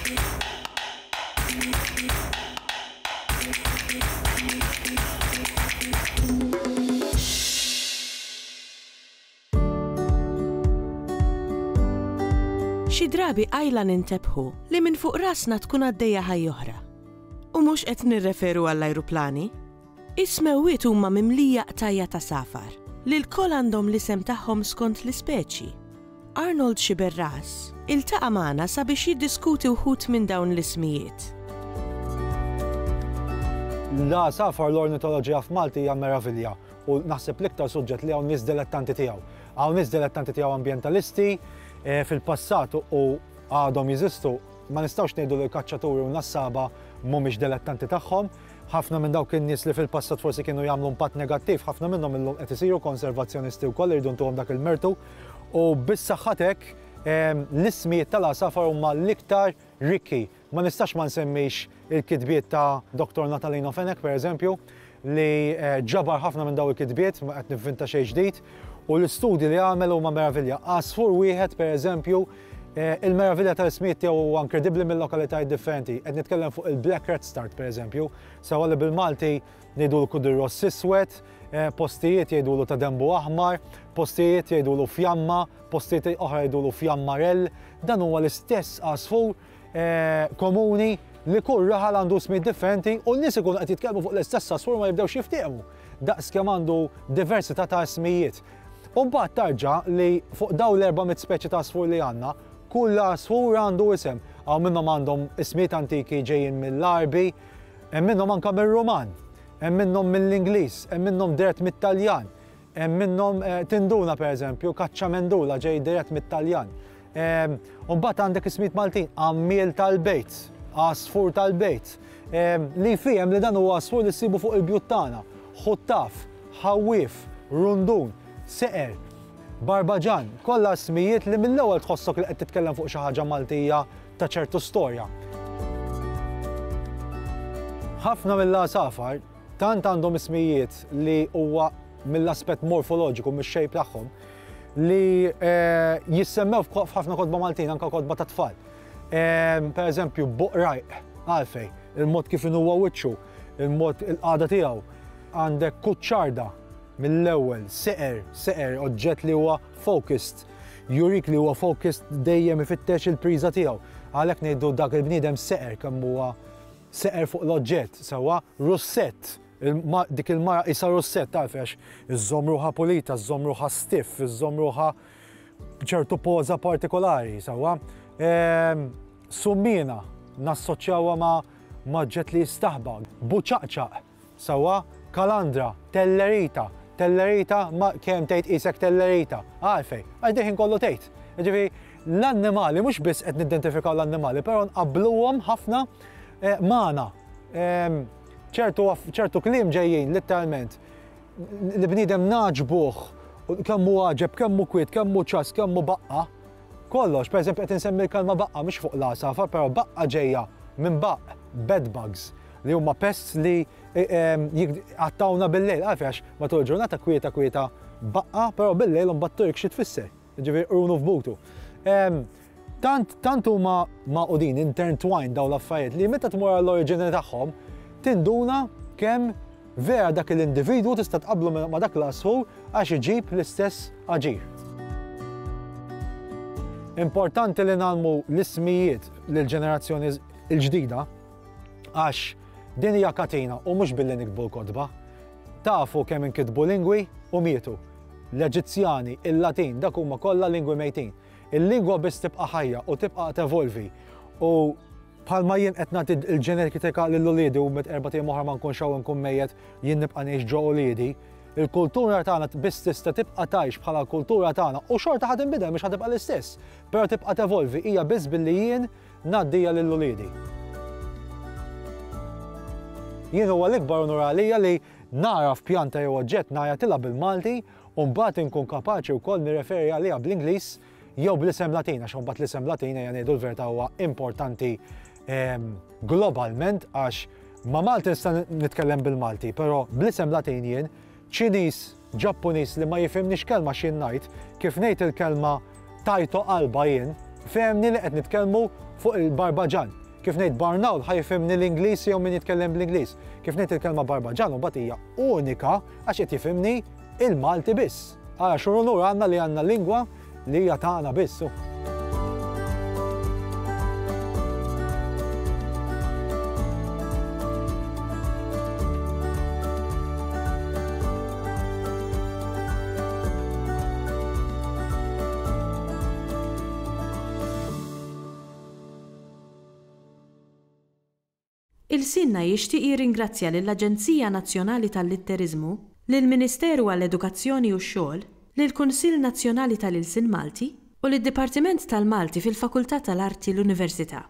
Xi drabi għajla nintabħu li minn fuq rasna tkun għaddejja ħajja oħra. U mhux qed nirreferu għall-ajruplani? Is-smewwiet huma mimlija qtajja ta' safar li l-kol għandhom l-isem tagħhom skont l-ispeċi. Arnold Xiberras iltaqa' magħna sabiex jiddiskuti wħud minn dawn l-ismijiet. La safar l-ornitoloġija f'Malti hija meravilja u naħseb l-iktar suġġett li hawn nies dilettanti tiegħu. Hawn nies dilettanti tiegħu ambjentalisti fil-passat u għadhom jeżistu, ma nistgħux ngħidu li l-kaċċaturi u nassaba mhumiex dilettanti tagħhom. Ħafna minn dawk in-nies li fil-passat forsi kienu jagħmlu impatt negattiv, ħafna minnhom illum qed isiru konservazzjonisti wkoll iridu ntuhom dak il-mertu u bis-saħħa hekk l-ismijiet tal-għasafar huma l-iktar rikki. Ma nistax ma nsemmix il-kitbiet ta' Dr. Natalino Fenek, pereżempju, li ġabar ħafna minn dawn il-kitbiet, ma qed nivvinta xejn ġdid, u l-istudji li għamel huma meravilja. Għasfur wieħed, pereżempju, il-meravilja tal-ismijiet tiegħu huwa inkredibbli minn lokalitajiet differenti. Qed nitkellem fuq il-Black Redstart, pereżempju, sewwa li bil-Malti ngħidulu kudirros iswed, postijiet jgħidulu ta' dembu aħmar, postijiet jgħidulu fjamma, postijiet oħra jgħidulu fjammarell. Dan huwa l-istess għasfur komuni li kull raħal għandu smijiet differenti u n-nies ikunu qed jitkellmu fuq l-istess għasfur ma jibdewx jiftehmu. Daqskemm għandu diversità ta' ismijiet. U mbagħad tarġa' li fuq dawn l-400 speċi ta' għasfur li għandna, kull għasfur għandu isem. Hawn minnhom għandhom ismijiet antiki ġejjin mill-Arbi, hemm minnhom anke mir-Ruman, hemm minnhom mill-Ingliż, hemm minnhom dirett mit-Taljan, hemm minnhom tinduna pereżempju, kaċċamendula ġej dirett mit-Taljan. U mbagħad għandek ismijiet Maltin, għammiel tal-bejt, għasfur tal-bejt. Li fihem li dan huwa għasfur li ssibu fuq il-bjut tagħna. Ħuttaf, ħawwief, rundun, seqer, barbaġan, kollha ismijiet li mill-ewwel tħossok li qed titkellem fuq xi ħaġa Maltija ta' ċertu storja. Ħafna mill-għasafar tant għandhom ismijiet li huwa mill-aspett morfoloġiku mix-xejp tagħhom li jissemmew f'ħafna kotba Maltin, anke kotba ta' tfal. Pereżempju buqrajq, għalfej, il-mod kif huwa wiċċu, il-mod il-qagħda tiegħu. Għandek kuċċarda mill-ewwel, seqer, oġġett li huwa focused, jurik li huwa focused dejjem ifittex il-priża tiegħu. Għalhekk ngħidu dak il-bniedem seqer kemm huwa seqer fuq l-oġġett, sewwa russett. Dik il-mara isa russett għalfex iżżomm ruħha pulita, iżżomm ruħha stiff, iżżomm ruħha b'ċertu poża partikolari, sewwa. Summina nassoċjawha ma' oġġett li jistaħba, buċaqċaq, sewwa. Kalandra, tellerita ma kemm tgħid isek tellerita. Għalfej, għax deħin kollu tgħid. Jiġifieri l-annimali mhux biss qed nidentifikaw l-annimali, però nqabbluhom ħafna magħna. ċertu kliem ġejjin litteralment. L-bniedem naġbuh kemm hu għaġeb, kemm hu kwiet, kemm hu ċas, kemm hu baqqa. Kollox, pereżempju qed insemmi l-kelma baqqa mhux fuq l-għasafar, però baqqa ġejja minn baqq, bedbugs, li huma pests li għattawna bil-lejl, għalfex matul il-ġurnata kwieta baqqa, però bil-lejl mbagħad turk xi tfisser, jiġifieri qrunu f'butu. Tant huma maqudin intertwined dawn l-affarijiet li meta tmur għall-oriġini tagħhom tinduna kemm vera dak l-individwu tista' tqabblu ma' dak l-għasfur għax iġib l-istess aġir. Importanti li nagħmlu l-ismijiet lill-ġenerazzjoni l-ġdida għax din hija katina u mhux billi nikbu l-kodba. Tafu kemm inkitbu lingwi u mietu. L-Eġizzjani, il-Latin, dak huma kollha lingwi mejtin. Il-lingwa biss tibqa' ħajja u tibqa' tevolvi. U bħalma jien qed nagħti l-ġenetika lill-uliedi u met erba' tiem oħra ma nkunx hawn nkun mejjed jien nibqa' ngħix ġo uliedi, il-kultura tagħna biss tista' tibqa' tgħix bħala kultura tagħna u xorta ħad inbidel mhux ħatibqa' l-istess, però tibqa' tevolvi hija biss billi jien ngħaddija lill-uliedi. Jien huwa l-ikbar onur għalija li nara f'pjanta jew oġġett ngħajatilha bil-Malti u mbagħad inkun kapaċi wkoll nirreferi għaliha bl-Ingliż jew bl-isem Latin għax mbagħad l-isem Latin hija ngħidu l-verità huwa importanti globalment għax ma' Malti nista' nitkellem bil-Malti, però bl-isem Latin jien Ċiniż, Ġappuniż li ma jifhimniex kelma x'in ngħid, kif ngħid il-kelma tajto qalba jien, femni li qed nitkellmu fuq il-Barbaġan. Kif ngħid Barnawl ħajfhimni l-Ingliż jew min jitkellem bl-Ingliż. Kif ngħid il-kelma Barbaġan u mbagħad hija unika għax qed jifhimni il-Malti biss. Ara xhur lura għandna li għandna lingwa li hija tagħna biss. Il-Sinna jixtieq jirringrazzja lill-Aġenzija Nazzjonali tal-Litterizmu, lill-Ministeru għall-Edukazzjoni u x-Xogħol, lill-Kunsill Nazzjonali tal-Ilsien Malti u lid-Dipartiment tal-Malti fil-Fakultà tal-Arti l-Università.